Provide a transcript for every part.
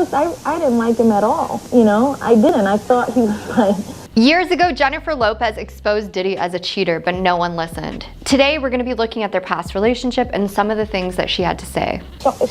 first, I didn't like him at all, you know? I didn't. I thought he was like... Years ago, Jennifer Lopez exposed Diddy as a cheater, but no one listened. Today, we're going to be looking at their past relationship and some of the things that she had to say.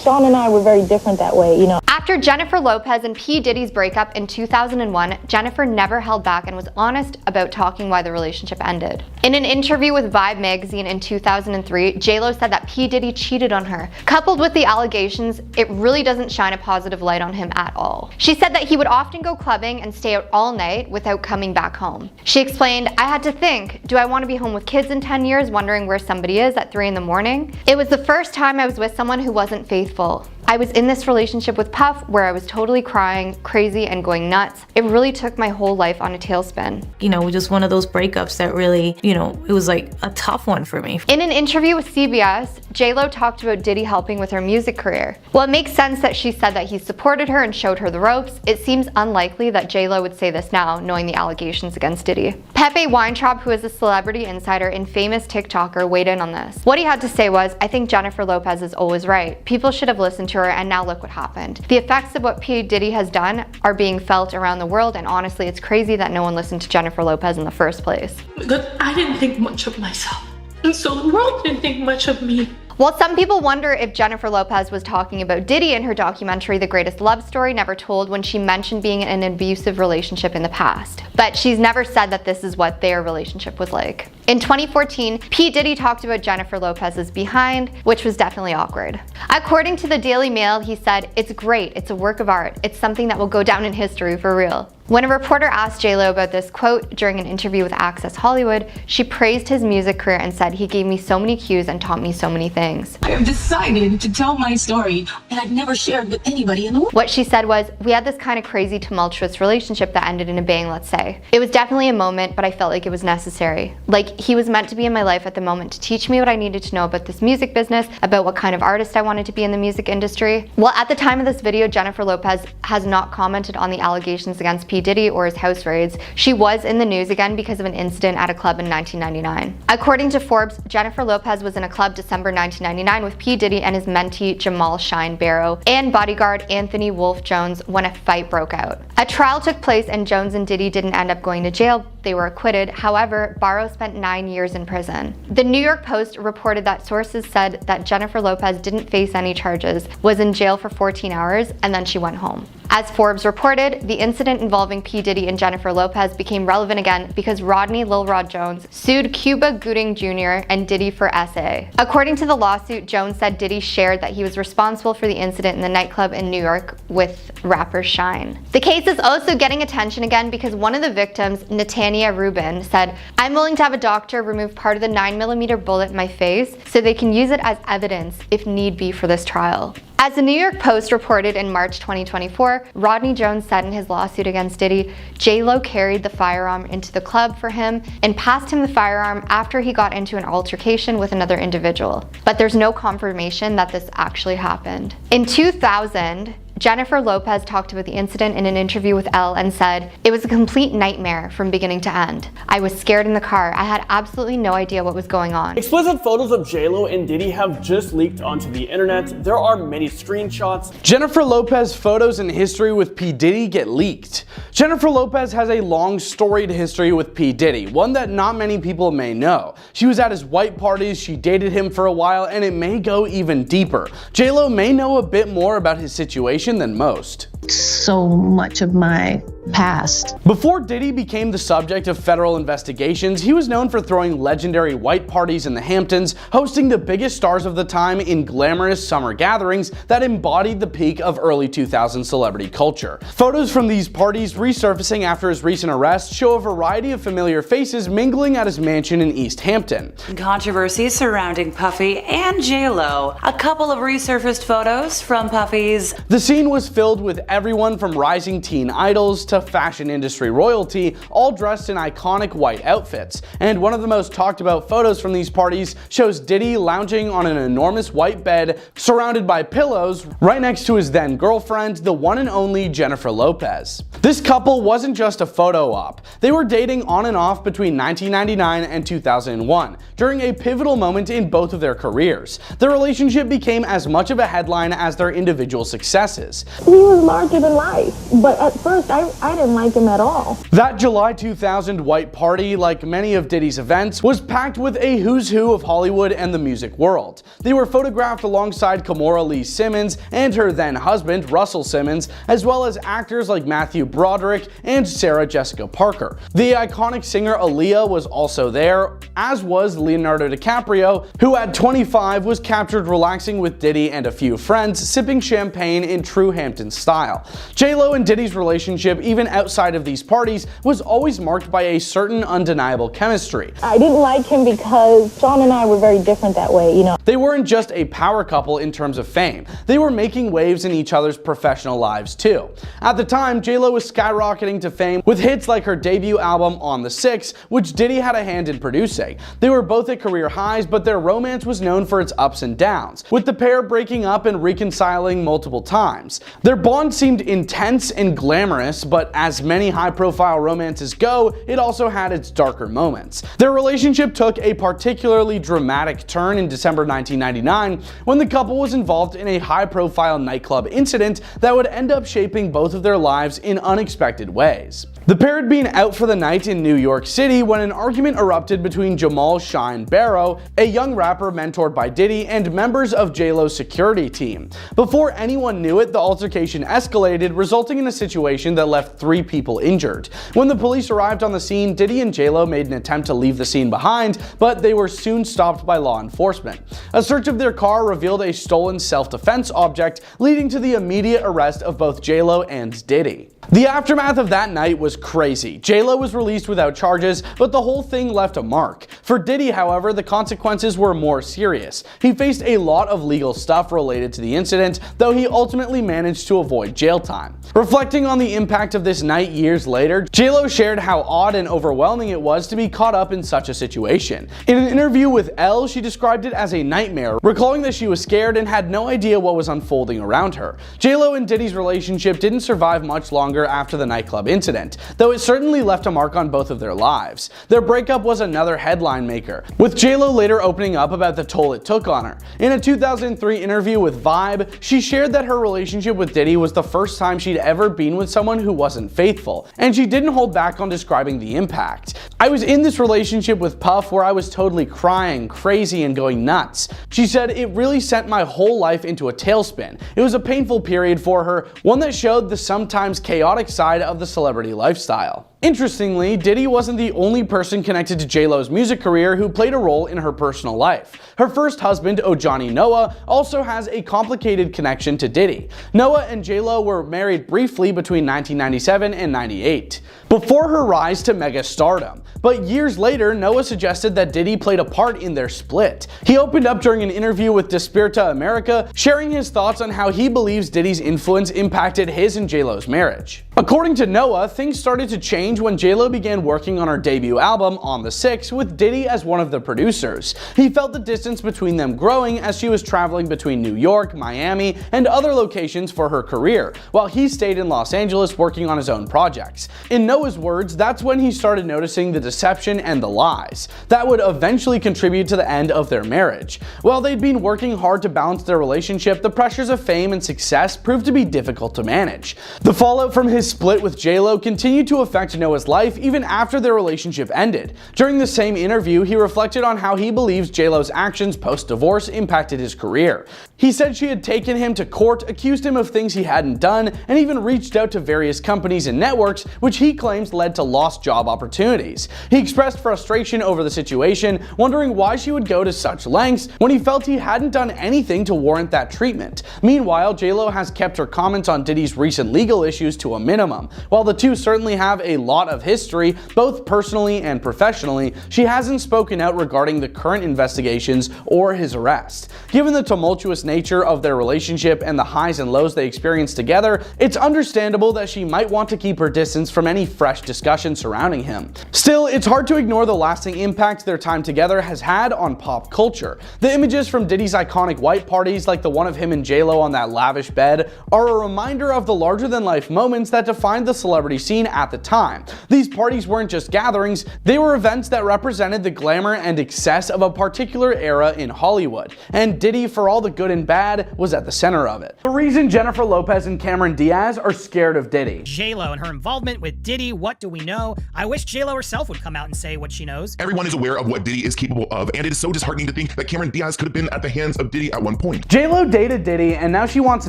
Sean and I were very different that way, you know. After Jennifer Lopez and P. Diddy's breakup in 2001, Jennifer never held back and was honest about talking why the relationship ended. In an interview with Vibe magazine in 2003, J-Lo said that P. Diddy cheated on her. Coupled with the allegations, it really doesn't shine a positive light on him at all. She said that he would often go clubbing and stay out all night without coming back home. She explained, "I had to think, do I want to be home with kids in 10 years wondering where somebody is at 3 in the morning? It was the first time I was with someone who wasn't faithful. I was in this relationship with Puff where I was totally crying, crazy, and going nuts. It really took my whole life on a tailspin." You know, just one of those breakups that really, you know, it was like a tough one for me. In an interview with CBS, J-Lo talked about Diddy helping with her music career. While it makes sense that she said that he supported her and showed her the ropes, it seems unlikely that J-Lo would say this now, knowing the allegations against Diddy. Pepe Weintraub, who is a celebrity insider and famous TikToker, weighed in on this. What he had to say was, "I think Jennifer Lopez is always right. People should have listened to her, and now look what happened. The effects of what P. Diddy has done are being felt around the world, and honestly, it's crazy that no one listened to Jennifer Lopez in the first place." But I didn't think much of myself, and so the world didn't think much of me. While some people wonder if Jennifer Lopez was talking about Diddy in her documentary The Greatest Love Story Never Told when she mentioned being in an abusive relationship in the past. But she's never said that this is what their relationship was like. In 2014, P. Diddy talked about Jennifer Lopez's behind, which was definitely awkward. According to the Daily Mail, he said, "It's great, it's a work of art, it's something that will go down in history for real." When a reporter asked J-Lo about this quote during an interview with Access Hollywood, she praised his music career and said, "He gave me so many cues and taught me so many things." I have decided to tell my story that I've never shared with anybody in the world. What she said was, "We had this kind of crazy, tumultuous relationship that ended in a bang, let's say. It was definitely a moment, but I felt like it was necessary. Like, he was meant to be in my life at the moment to teach me what I needed to know about this music business, about what kind of artist I wanted to be in the music industry." Well, at the time of this video, Jennifer Lopez has not commented on the allegations against P. Diddy or his house raids. She was in the news again because of an incident at a club in 1999. According to Forbes, Jennifer Lopez was in a club December 1999 with P. Diddy and his mentee Jamal Shine Barrow and bodyguard Anthony Wolf Jones when a fight broke out. A trial took place and Jones and Diddy didn't end up going to jail. They were acquitted. However, Barrow spent 9 years in prison. The New York Post reported that sources said that Jennifer Lopez didn't face any charges, was in jail for 14 hours, and then she went home. As Forbes reported, the incident involving P. Diddy and Jennifer Lopez became relevant again because Rodney Lil Rod Jones sued Cuba Gooding Jr. and Diddy for SA. According to the lawsuit, Jones said Diddy shared that he was responsible for the incident in the nightclub in New York with rapper Shine. The case is also getting attention again because one of the victims, Natania Rubin, said, "I'm willing to have a doctor remove part of the 9mm bullet in my face so they can use it as evidence if need be for this trial." As the New York Post reported in March 2024, Rodney Jones said in his lawsuit against Diddy, J-Lo carried the firearm into the club for him and passed him the firearm after he got into an altercation with another individual. But there's no confirmation that this actually happened. In 2000, Jennifer Lopez talked about the incident in an interview with Elle and said, "It was a complete nightmare from beginning to end. I was scared in the car. I had absolutely no idea what was going on." Explicit photos of J-Lo and Diddy have just leaked onto the internet. There are many screenshots. Jennifer Lopez photos and history with P. Diddy get leaked. Jennifer Lopez has a long storied history with P. Diddy, one that not many people may know. She was at his white parties, she dated him for a while, and it may go even deeper. J-Lo may know a bit more about his situation than most. So much of my past. Before Diddy became the subject of federal investigations, he was known for throwing legendary white parties in the Hamptons, hosting the biggest stars of the time in glamorous summer gatherings that embodied the peak of early 2000s celebrity culture. Photos from these parties resurfacing after his recent arrest show a variety of familiar faces mingling at his mansion in East Hampton. Controversy surrounding Puffy and J-Lo. A couple of resurfaced photos from Puffy's. The scene was filled with everyone from rising teen idols to fashion industry royalty, all dressed in iconic white outfits. And one of the most talked about photos from these parties shows Diddy lounging on an enormous white bed surrounded by pillows right next to his then girlfriend, the one and only Jennifer Lopez. This couple wasn't just a photo op. They were dating on and off between 1999 and 2001, during a pivotal moment in both of their careers. Their relationship became as much of a headline as their individual successes. He was larger than life, but at first I didn't like him at all. That July 2000 white party, like many of Diddy's events, was packed with a who's who of Hollywood and the music world. They were photographed alongside Kimora Lee Simmons and her then husband, Russell Simmons, as well as actors like Matthew Broderick and Sarah Jessica Parker. The iconic singer Aaliyah was also there, as was Leonardo DiCaprio, who at 25 was captured relaxing with Diddy and a few friends, sipping champagne in true Hampton style. J-Lo and Diddy's relationship, even outside of these parties, was always marked by a certain undeniable chemistry. I didn't like him because Sean and I were very different that way, you know. They weren't just a power couple in terms of fame. They were making waves in each other's professional lives too. At the time, J-Lo was skyrocketing to fame with hits like her debut album On the 6, which Diddy had a hand in producing. They were both at career highs, but their romance was known for its ups and downs, with the pair breaking up and reconciling multiple times. Their bond seemed intense and glamorous, but as many high-profile romances go, it also had its darker moments. Their relationship took a particularly dramatic turn in December 1999 when the couple was involved in a high-profile nightclub incident that would end up shaping both of their lives in unexpected ways. The pair had been out for the night in New York City when an argument erupted between Jamal Shine Barrow, a young rapper mentored by Diddy, and members of J-Lo's security team. Before anyone knew it, the altercation escalated, resulting in a situation that left 3 people injured. When the police arrived on the scene, Diddy and J-Lo made an attempt to leave the scene behind, but they were soon stopped by law enforcement. A search of their car revealed a stolen self-defense object, leading to the immediate arrest of both J-Lo and Diddy. The aftermath of that night was crazy. J-Lo was released without charges, but the whole thing left a mark. For Diddy, however, the consequences were more serious. He faced a lot of legal stuff related to the incident, though he ultimately managed to avoid jail time. Reflecting on the impact of this night years later, J-Lo shared how odd and overwhelming it was to be caught up in such a situation. In an interview with Elle, she described it as a nightmare, recalling that she was scared and had no idea what was unfolding around her. J-Lo and Diddy's relationship didn't survive much longer after the nightclub incident, though it certainly left a mark on both of their lives. Their breakup was another headline maker, with J-Lo later opening up about the toll it took on her. In a 2003 interview with Vibe, she shared that her relationship with Diddy was the first time she'd ever been with someone who wasn't faithful, and she didn't hold back on describing the impact. "I was in this relationship with Puff where I was totally crying, crazy, and going nuts." She said, "It really sent my whole life into a tailspin. It was a painful period for her, one that showed the sometimes chaotic side of the celebrity lifestyle." Interestingly, Diddy wasn't the only person connected to J-Lo's music career who played a role in her personal life. Her first husband, Ojani Noah, also has a complicated connection to Diddy. Noah and J-Lo were married briefly between 1997 and 98, before her rise to mega stardom. But years later, Noah suggested that Diddy played a part in their split. He opened up during an interview with Despierta America, sharing his thoughts on how he believes Diddy's influence impacted his and J-Lo's marriage. According to Noah, things started to change when J-Lo began working on her debut album, On the 6, with Diddy as one of the producers. He felt the distance between them growing as she was traveling between New York, Miami, and other locations for her career, while he stayed in Los Angeles working on his own projects. In Noah's words, that's when he started noticing the deception and the lies that would eventually contribute to the end of their marriage. While they'd been working hard to balance their relationship, the pressures of fame and success proved to be difficult to manage. The fallout from his split with J-Lo continued to affect Noah's life even after their relationship ended. During the same interview, he reflected on how he believes J-Lo's actions post-divorce impacted his career. He said she had taken him to court, accused him of things he hadn't done, and even reached out to various companies and networks, which he claims led to lost job opportunities. He expressed frustration over the situation, wondering why she would go to such lengths when he felt he hadn't done anything to warrant that treatment. Meanwhile, J-Lo has kept her comments on Diddy's recent legal issues to a minimum. While the two certainly have a lot of history, both personally and professionally, she hasn't spoken out regarding the current investigations or his arrest. Given the tumultuous nature of their relationship and the highs and lows they experienced together, it's understandable that she might want to keep her distance from any fresh discussion surrounding him. Still, it's hard to ignore the lasting impact their time together has had on pop culture. The images from Diddy's iconic white parties, like the one of him and J-Lo on that lavish bed, are a reminder of the larger-than-life moments that defined the celebrity scene at the time. These parties weren't just gatherings, they were events that represented the glamour and excess of a particular era in Hollywood, and Diddy, for all the good and bad, was at the center of it. The reason Jennifer Lopez and Cameron Diaz are scared of Diddy. J-Lo and her involvement with Diddy, what do we know? I wish J-Lo herself would come out and say what she knows. Everyone is aware of what Diddy is capable of, and it is so disheartening to think that Cameron Diaz could have been at the hands of Diddy at one point. J-Lo dated Diddy, and now she wants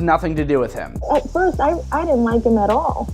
nothing to do with him. At first, I didn't like him at all.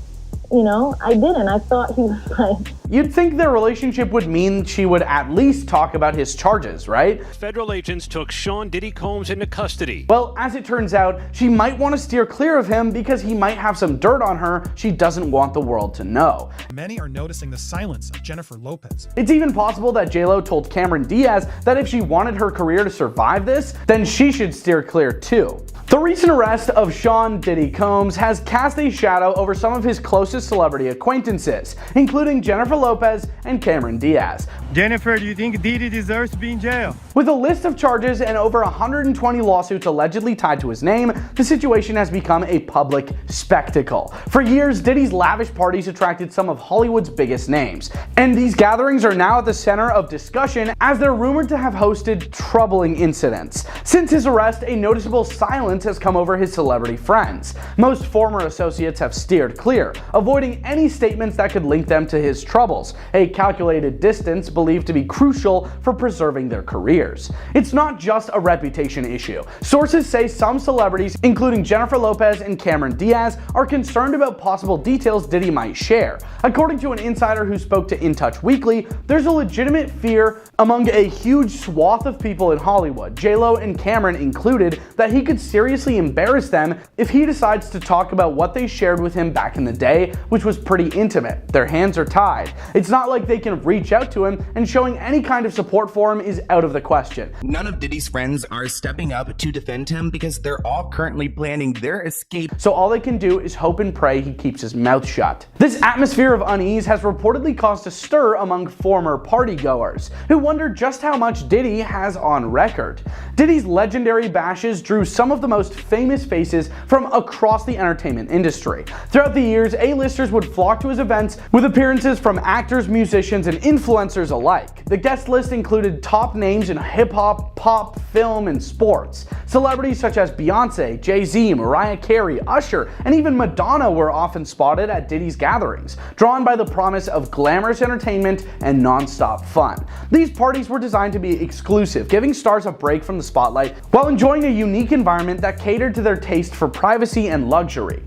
You know, I didn't. I thought he was like... You'd think their relationship would mean she would at least talk about his charges, right? Federal agents took Sean Diddy Combs into custody. Well, as it turns out, she might want to steer clear of him because he might have some dirt on her she doesn't want the world to know. Many are noticing the silence of Jennifer Lopez. It's even possible that J-Lo told Cameron Diaz that if she wanted her career to survive this, then she should steer clear too. The recent arrest of Sean Diddy Combs has cast a shadow over some of his closest celebrity acquaintances, including Jennifer Lopez and Cameron Diaz. Jennifer, do you think Diddy deserves to be in jail? With a list of charges and over 120 lawsuits allegedly tied to his name, the situation has become a public spectacle. For years, Diddy's lavish parties attracted some of Hollywood's biggest names, and these gatherings are now at the center of discussion as they're rumored to have hosted troubling incidents. Since his arrest, a noticeable silence has come over his celebrity friends. Most former associates have steered clear, avoiding any statements that could link them to his troubles, a calculated distance believed to be crucial for preserving their careers. It's not just a reputation issue. Sources say some celebrities, including Jennifer Lopez and Cameron Diaz, are concerned about possible details Diddy might share. According to an insider who spoke to In Touch Weekly, there's a legitimate fear among a huge swath of people in Hollywood, J-Lo and Cameron included, that he could seriously embarrass them if he decides to talk about what they shared with him back in the day, which was pretty intimate. Their hands are tied. It's not like they can reach out to him, and showing any kind of support for him is out of the question. None of Diddy's friends are stepping up to defend him because they're all currently planning their escape. So all they can do is hope and pray he keeps his mouth shut. This atmosphere of unease has reportedly caused a stir among former partygoers, who wonder just how much Diddy has on record. Diddy's legendary bashes drew some of the most famous faces from across the entertainment industry. Throughout the years, A-listers would flock to his events with appearances from actors, musicians, and influencers alike. The guest list included top names in hip-hop, pop, film, and sports. Celebrities such as Beyonce, Jay-Z, Mariah Carey, Usher, and even Madonna were often spotted at Diddy's gatherings, drawn by the promise of glamorous entertainment and non-stop fun. These parties were designed to be exclusive, giving stars a break from the spotlight while enjoying a unique environment that catered to their taste for privacy and luxury.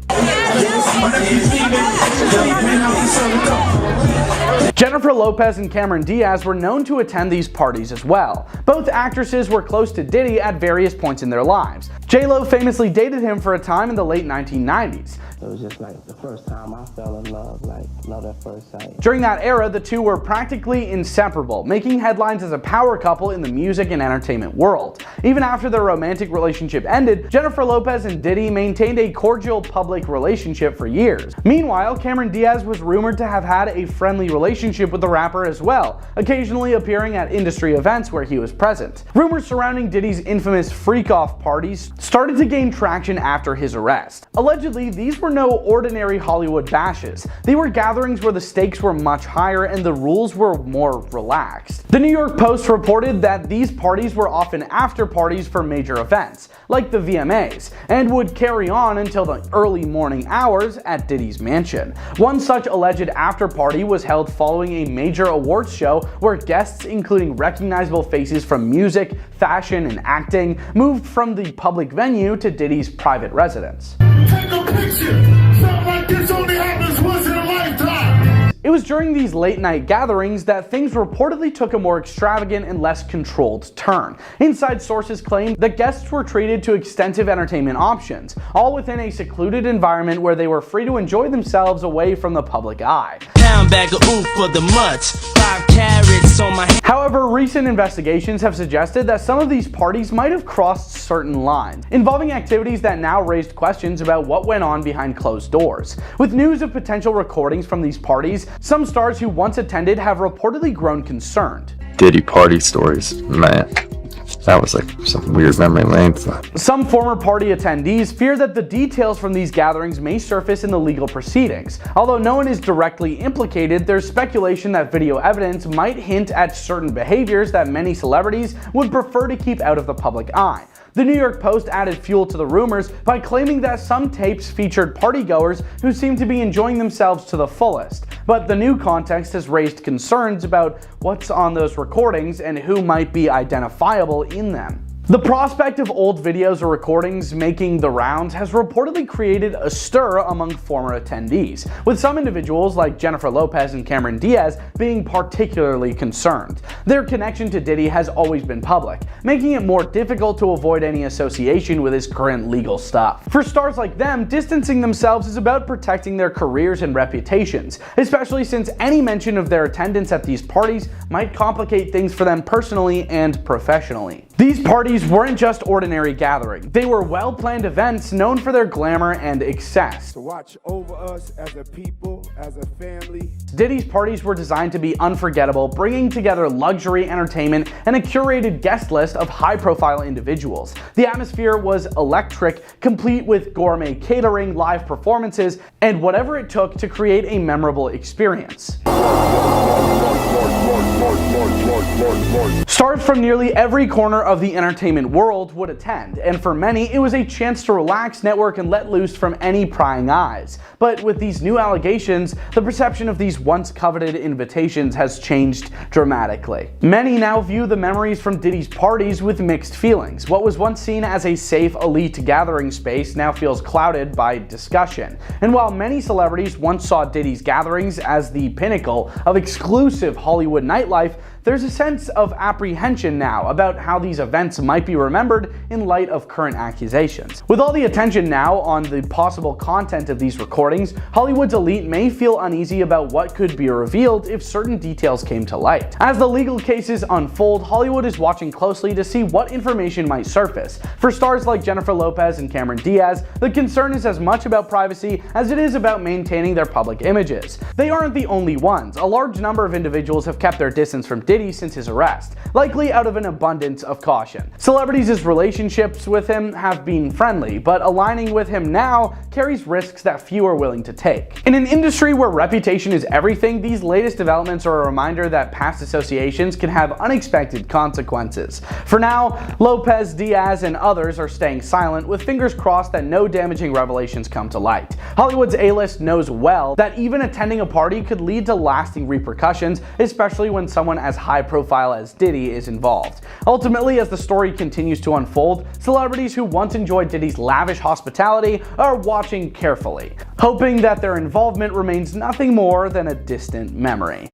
Jennifer Lopez and Cameron Diaz were known to attend these parties as well. Both actresses were close to Diddy at various points in their lives. J-Lo famously dated him for a time in the late 1990s. It was just like the first time I fell in love, like love at first sight. During that era, the two were practically inseparable, making headlines as a power couple in the music and entertainment world. Even after their romantic relationship ended, Jennifer Lopez and Diddy maintained a cordial public relationship for years. Meanwhile, Cameron Diaz was rumored to have had a friendly relationship with the rapper as well, occasionally appearing at industry events where he was present. Rumors surrounding Diddy's infamous freak-off parties started to gain traction after his arrest. Allegedly, these were no ordinary Hollywood bashes. They were gatherings where the stakes were much higher and the rules were more relaxed. The New York Post reported that these parties were often after parties for major events, like the VMAs, and would carry on until the early morning hours at Diddy's mansion. One such alleged after party was held following a major awards show where guests, including recognizable faces from music, fashion, and acting, moved from the public venue to Diddy's private residence. Take a picture. Something like this only happens once in a lifetime. It was during these late night gatherings that things reportedly took a more extravagant and less controlled turn. Inside sources claim that guests were treated to extensive entertainment options, all within a secluded environment where they were free to enjoy themselves away from the public eye. brown bag of oof for the mutts. 5 carats on my head. However, recent investigations have suggested that some of these parties might have crossed certain lines, involving activities that now raised questions about what went on behind closed doors. With news of potential recordings from these parties, some stars who once attended have reportedly grown concerned. Diddy party stories, man. That was like some weird memory lane stuff. Some former party attendees fear that the details from these gatherings may surface in the legal proceedings. Although no one is directly implicated, there's speculation that video evidence might hint at certain behaviors that many celebrities would prefer to keep out of the public eye. The New York Post added fuel to the rumors by claiming that some tapes featured partygoers who seemed to be enjoying themselves to the fullest. But the new context has raised concerns about what's on those recordings and who might be identifiable in them. The prospect of old videos or recordings making the rounds has reportedly created a stir among former attendees, with some individuals like Jennifer Lopez and Cameron Diaz being particularly concerned. Their connection to Diddy has always been public, making it more difficult to avoid any association with his current legal stuff. For stars like them, distancing themselves is about protecting their careers and reputations, especially since any mention of their attendance at these parties might complicate things for them personally and professionally. These parties weren't just ordinary gatherings. They were well-planned events known for their glamour and excess. To watch over us as a people, as a family. Diddy's parties were designed to be unforgettable, bringing together luxury entertainment and a curated guest list of high-profile individuals. The atmosphere was electric, complete with gourmet catering, live performances, and whatever it took to create a memorable experience. Stars from nearly every corner of the entertainment world would attend, and for many, it was a chance to relax, network, and let loose from any prying eyes. But with these new allegations, the perception of these once coveted invitations has changed dramatically. Many now view the memories from Diddy's parties with mixed feelings. What was once seen as a safe, elite gathering space now feels clouded by discussion. And while many celebrities once saw Diddy's gatherings as the pinnacle of exclusive Hollywood nightlife, there's a sense of apprehension now about how these events might be remembered in light of current accusations. With all the attention now on the possible content of these recordings, Hollywood's elite may feel uneasy about what could be revealed if certain details came to light. As the legal cases unfold, Hollywood is watching closely to see what information might surface. For stars like Jennifer Lopez and Cameron Diaz, the concern is as much about privacy as it is about maintaining their public images. They aren't the only ones. A large number of individuals have kept their distance from Diddy since his arrest, likely out of an abundance of caution. Celebrities' relationships with him have been friendly, but aligning with him now carries risks that few are willing to take. In an industry where reputation is everything, these latest developments are a reminder that past associations can have unexpected consequences. For now, Lopez, Diaz, and others are staying silent, with fingers crossed that no damaging revelations come to light. Hollywood's A-list knows well that even attending a party could lead to lasting repercussions, especially when someone as high profile as Diddy is involved. Ultimately, as the story continues to unfold, celebrities who once enjoyed Diddy's lavish hospitality are watching carefully, hoping that their involvement remains nothing more than a distant memory.